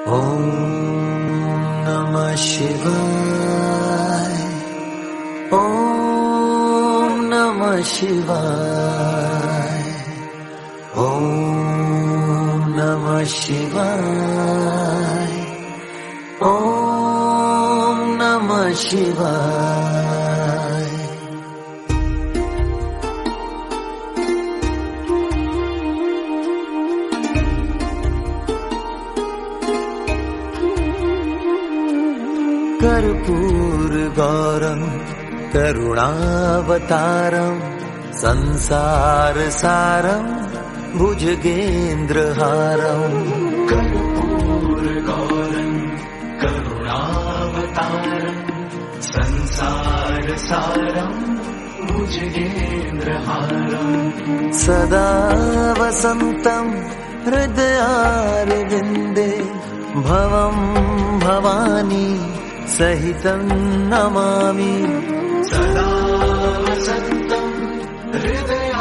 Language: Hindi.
ॐ नमः शिवाय। ॐ नमः शिवाय। ॐ नमः शिवाय। ॐ नमः शिवाय। कर्पूरगौरं करुणावतारं संसारसारं भुजगेन्द्रहारं। कर्पूरगौरं करुणावतारं संसारसारं भुजगेन्द्रहारं। सदा वसन्तं हृदयारविन्दे भवं भवानी सहितं नमामि। सदा वसन्तं हृदय